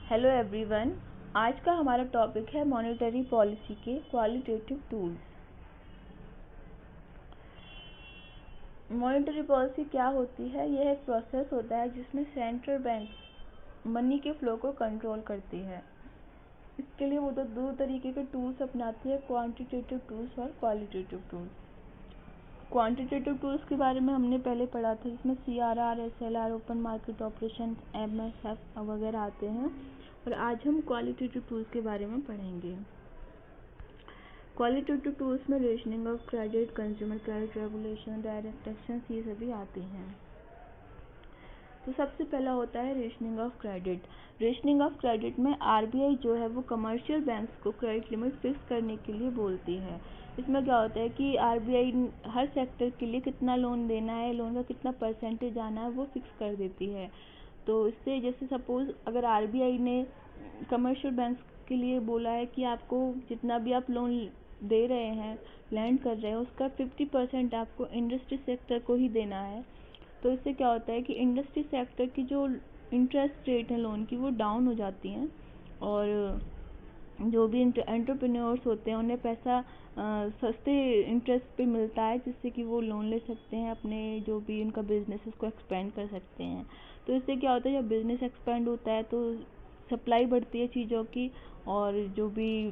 Hello everyone. आज का हमारा टॉपिक है मॉनेटरी पॉलिसी के क्वालिटेटिव टूल्स। मॉनेटरी पॉलिसी क्या होती है? यह एक प्रोसेस होता है जिसमें सेंट्रल बैंक मनी के फ्लो को कंट्रोल करती है। इसके लिए वो दो तरीके के टूल्स अपनाती है, क्वांटिटेटिव टूल्स और क्वालिटेटिव टूल्स। क्वांटिटेटिव टूल्स के बारे में हमने पहले पढ़ा था, जिसमें CRR, SLR, open market operation, MSF वगैरह आते हैं। और आज हम क्वालिटेटिव टूल्स के बारे में पढ़ेंगे। क्वालिटेटिव टूल्स में rationing of credit, consumer credit regulation, direct action, ये सभी आते हैं। तो सबसे पहला होता है rationing of credit. Rationing of credit में RBI जो है वो कमर्शियल बैंक्स को क्रेडिट लिमिट फिक्स करने के लिए बोलती है। इसमें क्या होता है कि RBI हर सेक्टर के लिए कितना लोन देना है, लोन का कितना परसेंटेज आना है, वो फिक्स कर देती है। तो इससे जैसे सपोज अगर RBI ने कमर्शियल बैंक्स के लिए बोला है कि आपको जितना भी आप लोन दे रहे हैं, लैंड कर रहे हैं, उसका 50% आपको इंडस्ट्री सेक्टर को ही देना है। तो इससे क्या होता है कि इंडस्ट्री सेक्टर की जो इंटरेस्ट रेट है लोन की, वो डाउन हो जाती हैं। और जो भी एंटरप्रेन्योर्स होते हैं उन्हें पैसा सस्ते इंटरेस्ट पे मिलता है, जिससे कि वो लोन ले सकते हैं, अपने जो भी उनका बिजनेस उसको एक्सपेंड कर सकते हैं। तो इससे क्या होता है, जब बिजनेस एक्सपेंड होता है तो सप्लाई बढ़ती है चीज़ों की, और जो भी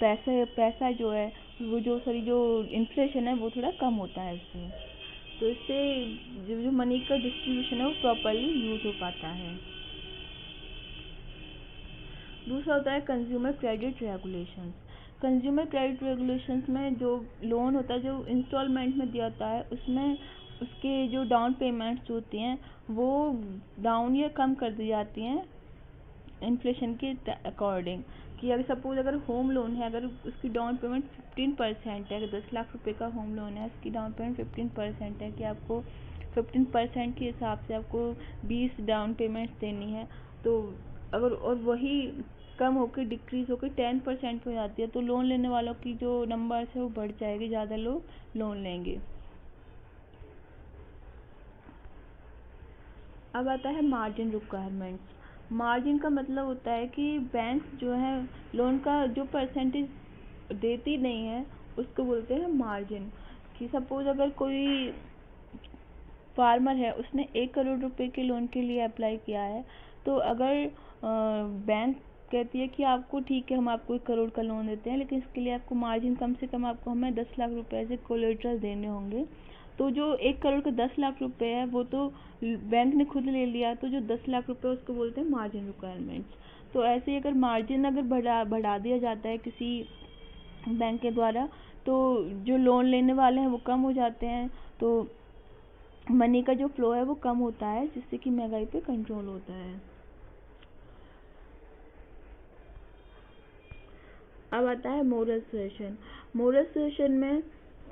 पैसा जो है वो जो इन्फ्लेशन है वो थोड़ा कम होता है इससे। तो इससे जो मनी का डिस्ट्रीब्यूशन है वो प्रॉपरली यूज हो पाता है। दूसरा होता है consumer credit regulations. Consumer credit regulations में जो लोन होता है, जो इंस्टॉलमेंट में दिया होता है, उसमें उसके जो डाउन पेमेंट्स होती हैं वो डाउन या कम कर दी जाती हैं इन्फ्लेशन के अकॉर्डिंग। कि अगर सपोज अगर होम लोन है, अगर उसकी डाउन पेमेंट 15% है, अगर 10 लाख रुपए का होम लोन है, उसकी डाउन पेमेंट 15% है, कि आपको 15% के हिसाब से आपको 20 डाउन पेमेंट देनी है। तो अगर और वही कम होकर डिक्रीज होकर 10% हो जाती है, तो लोन लेने वालों की जो नंबर्स है वो बढ़ जाएगी, ज़्यादा लोग लोन लेंगे। अब आता है मार्जिन रिक्वायरमेंट्स। मार्जिन का मतलब होता है कि बैंक जो है लोन का जो परसेंटेज देती नहीं है उसको बोलते हैं मार्जिन। कि सपोज अगर कोई फार्मर है, उसने 1 करोड़ रुपए के लोन के लिए अप्लाई किया है, तो अगर बैंक कहती है कि आपको ठीक है, हम आपको 1 करोड़ का लोन देते हैं, लेकिन इसके लिए आपको मार्जिन कम से कम आपको हमें 10 लाख रुपए ऐसे कोलेटरल देने होंगे। तो जो 1 करोड़ का 10 लाख रुपए है वो तो बैंक ने खुद ले लिया, तो जो 10 लाख रुपए उसको बोलते हैं मार्जिन रिक्वायरमेंट्स। तो ऐसे ही अगर मार्जिन बढ़ा दिया जाता है किसी बैंक के द्वारा, तो जो लोन लेने वाले हैं वो कम हो जाते हैं, तो मनी का जो फ्लो है वो कम होता है, जिससे कि महंगाई पे कंट्रोल होता है। अब आता है मोरल सजेशन। मोरल सजेशन में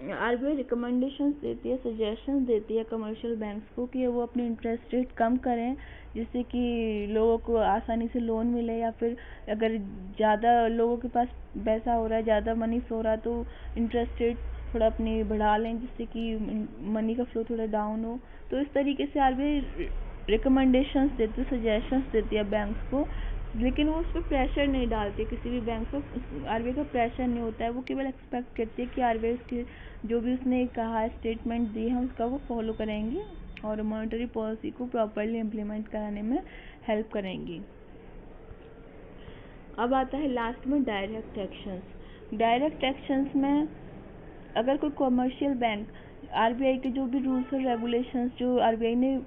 RBI रिकमेंडेशंस देती है, सजेशंस देती है कमर्शियल बैंक्स को कि वो अपनी इंटरेस्ट रेट कम करें, जिससे कि लोगों को आसानी से लोन मिले, या फिर अगर ज़्यादा लोगों के पास पैसा हो रहा है, ज़्यादा मनी फ्लो हो रहा है, तो इंटरेस्ट रेट थोड़ा अपनी बढ़ा लें, जिससे कि मनी का फ्लो थोड़ा डाउन हो। तो इस तरीके से RBI रिकमेंडेशंस देती है, सजेशंस देती है बैंक्स को, लेकिन वो उस पर प्रेशर नहीं डालती। किसी भी बैंक पर RBI का प्रेशर नहीं होता है, वो केवल एक्सपेक्ट करती है कि RBI उसके जो भी उसने कहा स्टेटमेंट दी है उसका वो फॉलो करेंगी और मॉनेटरी पॉलिसी को प्रॉपरली इम्प्लीमेंट कराने में हेल्प करेंगी। अब आता है लास्ट में डायरेक्ट एक्शंस। डायरेक्ट एक्शंस में अगर कोई कमर्शियल बैंक RBI के जो भी रूल्स और रेगुलेशंस जो RBI ने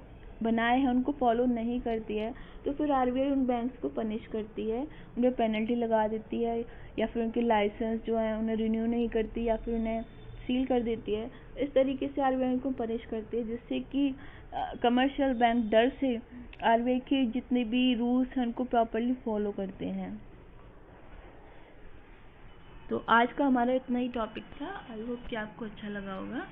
बनाए हैं उनको फॉलो नहीं करती है, तो फिर RBI उन बैंक्स को पनिश करती है, उन्हें पेनल्टी लगा देती है, या फिर उनके लाइसेंस जो है उन्हें रिन्यू नहीं करती, या फिर उन्हें सील कर देती है। इस तरीके से RBI उनको पनिश करती है, जिससे कि कमर्शियल बैंक डर से RBI के जितने भी रूल्स हैं उनको प्रॉपरली फॉलो करते हैं। तो आज का हमारा इतना ही टॉपिक था। आई होप कि आपको अच्छा लगा होगा।